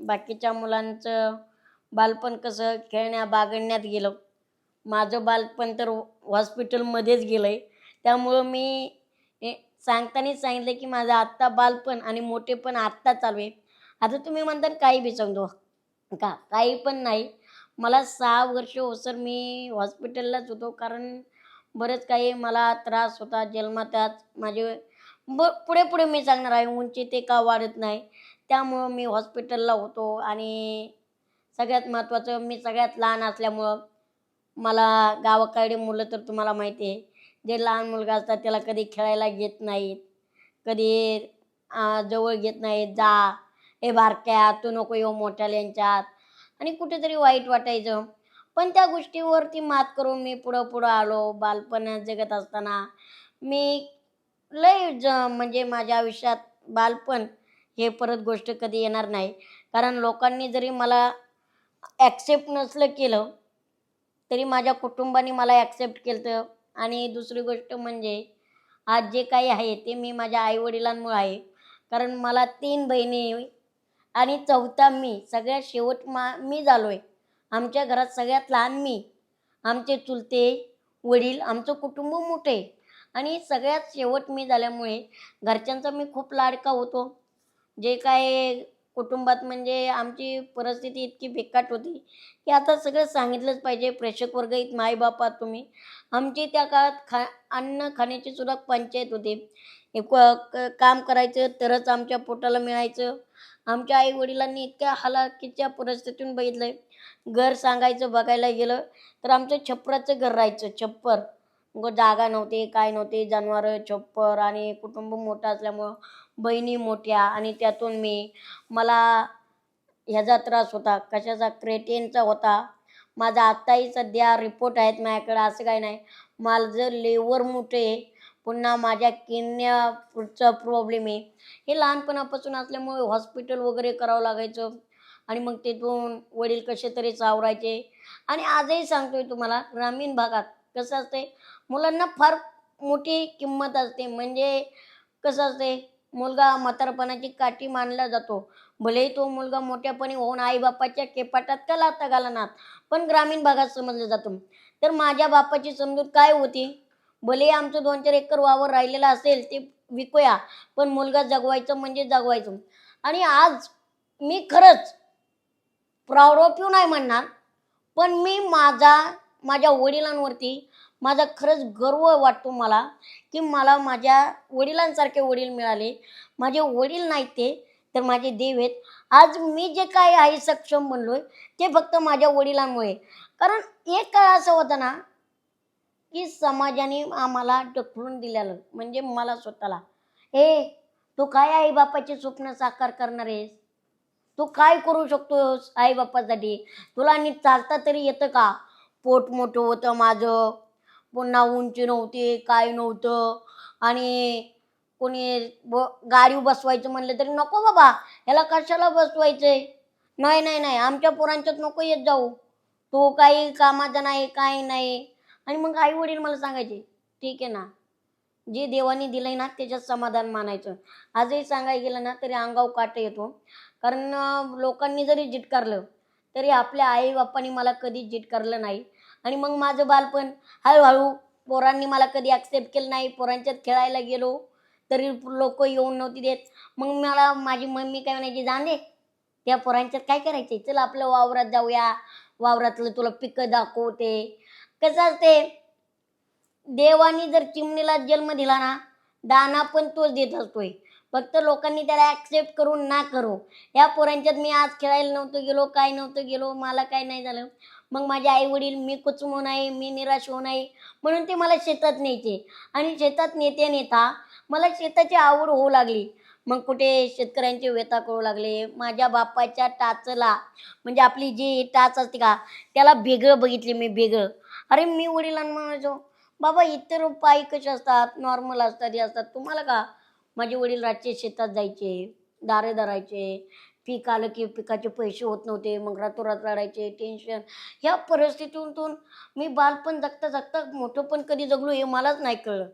बाकीच्या मुलांचं बालपण कसं खेळण्या बागडण्यात गेलं, माझं बालपण तर हॉस्पिटलमध्येच गेलं आहे. त्यामुळं मी हे सांगतानाच सांगितलं की माझं आत्ता बालपण आणि मोठेपण आत्ता चालू आहे. आता तुम्ही म्हणता काही बी समजू का काही पण नाही. मला 6 वर्ष होसर मी हॉस्पिटललाच होतो, कारण बरंच काही मला त्रास होता जन्मताच. माझे पुढे पुढे मी सांगणार आहे, उंची ते का वाढत नाही, त्यामुळं मी हॉस्पिटलला होतो. आणि सगळ्यात महत्त्वाचं, मी सगळ्यात लहान असल्यामुळं मला गावाकडे मुलं तर तुम्हाला माहिती आहे, जे लहान मुलगा असतात त्याला कधी खेळायला घेत नाहीत, कधी जवळ घेत नाहीत. जा हे बारक्या, तू नको येऊ मोठ्याल्यांच्यात, आणि कुठेतरी वाईट वाटायचं. पण त्या गोष्टीवरती मात करून मी पुढं पुढं आलो. बालपण जगत असताना मी लय म्हणजे माझ्या आयुष्यात बालपण हे परत गोष्ट कधी येणार नाही. कारण लोकांनी जरी मला ॲक्सेप्ट नसलं केलं, तरी माझ्या कुटुंबाने मला ॲक्सेप्ट केलं. आणि दुसरी गोष्ट म्हणजे आज जे काही आहे ते मी माझ्या आईवडिलांमुळे आहे. कारण मला 3 बहिणी आणि चौथा मी. सगळ्यात शेवट मी झालो आहे. आमच्या घरात सगळ्यात लहान मी. आमचे चुलते वडील, आमचं कुटुंब मोठं आहे. आणि सगळ्यात शेवट मी झाल्यामुळे घरच्यांचा मी खूप लाडका होतो. जे काय कुटुंबात म्हणजे आमची परिस्थिती इतकी बिकट होती की आता सगळं सांगितलंच पाहिजे. प्रेक्षक वर्ग आहेत, मायबाप आहात तुम्ही. आमची त्या काळात अन्न खाण्याची सुद्धा पंचायत होती. हे काम करायचं तरच आमच्या पोटाला मिळायचं. आमच्या आई-वडिलांनी इतक्या हलाखीच्या परिस्थितीतून बघितलंय. घर सांगायचं बघायला गेलं तर आमचं छप्पराचं घर राहायचं, छप्पर. मग जागा नव्हती, काय नव्हती, जनावरं, छप्पर, आणि कुटुंब मोठं असल्यामुळं बहिणी मोठ्या आणि त्यातून मी. मला ह्याचा त्रास होता, कशाचा, क्रेटिनचा होता. माझा आत्ताही सध्या रिपोर्ट आहेत माझ्याकडे, असं काही नाही. माझं लिव्हर मोठं आहे, पुन्हा माझ्या किडन्या पुढचा प्रॉब्लेम आहे. हे लहानपणापासून असल्यामुळे हॉस्पिटल वगैरे करावं लागायचं. आणि मग तिथून वडील कसे तरी सावरायचे. आणि आजही सांगतोय तुम्हाला, ग्रामीण भागात कसं असते, मुलांना फार मोठी किंमत असते. म्हणजे कसं असते, मुलगा म्हातारपणाची काठी मानला जातो. भलेही तो मुलगा मोठ्यापणी होऊन आईबापाच्या केपाटात का लाथा घालणार, पण ग्रामीण भागात समजलं जातं. तर माझ्या बापाची समजूत काय होती, भले आमचं 2-4 एकर वावर राहिलेलं असेल ते विकूया, पण मुलगा जगवायचं म्हणजे जगवायचं. आणि आज मी खरंच प्राऊड ऑफ यू नाही म्हणणार, पण मी माझ्या वडिलांवरती माझा खरंच गर्व वाटतो मला, की मला माझ्या वडिलांसारखे वडील मिळाले. माझे वडील नाहीत ते, तर माझे देव आहेत. आज मी जे काय आहे सक्षम बनलोय ते फक्त माझ्या वडिलांमुळे. कारण एक काळ असं होतं ना, की समाजाने आम्हाला ढकलून दिलेलं, म्हणजे मला स्वतःला, "ए, तू काय आई बापाची स्वप्न साकार करणार आहेस? तू काय करू शकतोस आई बापासाठी? तुला नीट चालता तरी येतं का?" पोट मोठं होतं माझं, पुन्हा उंची नव्हती, काय नव्हतं. आणि कोणी गाडीवर बसवायचं म्हणलं तरी, "नको बाबा, ह्याला कशाला बसवायचंय? नाही नाही नाही, आमच्या पोरांच्यात नको येत जाऊ. तू काही कामाचा नाही, काही नाही." आणि मग आई वडील मला सांगायचे, "ठीक आहे ना, जे देवाने दिलंय ना त्याच्यात समाधान मानायचं." आजही सांगायला गेलं ना तरी अंगावर काटा येतो. कारण लोकांनी जरी जिटकारलं तरी आपल्या आई बापांनी मला कधीच जिटकारलं नाही. आणि मग माझं बालपण हळूहळू, पोरांनी मला कधी ॲक्सेप्ट केलं नाही. पोरांच्यात खेळायला गेलो तरी लोक येऊन नव्हती देत. मग मला माझी मम्मी काय म्हणायची, "जा दे, त्या पोरांच्यात काय करायचंय, चल आपलं वावरात जाऊया, वावरातलं तुला पिकं दाखवते." कसं असते, देवाने जर चिमणीला जन्म दिला ना, दाना पण तोच देत असतोय. फक्त लोकांनी त्याला ॲक्सेप्ट करून ना करू. या पोरांच्यात मी आज खेळायला नव्हतो गेलो, काय नव्हतं गेलो, मला काय नाही झालं. मग माझे आई-वडील, मी कुचमू नये, मी निराश होऊ नये म्हणून ते मला शेतात न्यायचे. आणि शेतात नेता मला शेताची आवड होऊ लागली. मग कुठे शेतकऱ्यांची व्यथा कळू लागले. माझ्या बापाच्या टाचला, म्हणजे आपली जी टाच असते का, त्याला भेगळं बघितले मी, भेगळं. अरे मी वडिलांना म्हणायचो, "बाबा इतर पायी कसे असतात, नॉर्मल असतात, हे असतात, तुम्हाला का?" माझे वडील रातचे शेतात जायचे, दारे धरायचे. पीक आलं की पिकाचे पैसे होत नव्हते, मग रातोरात रडायचे, टेन्शन. ह्या परिस्थितीतून मी बालपण जगता जगता मोठं पण कधी जगलो हे मलाच नाही कळलं.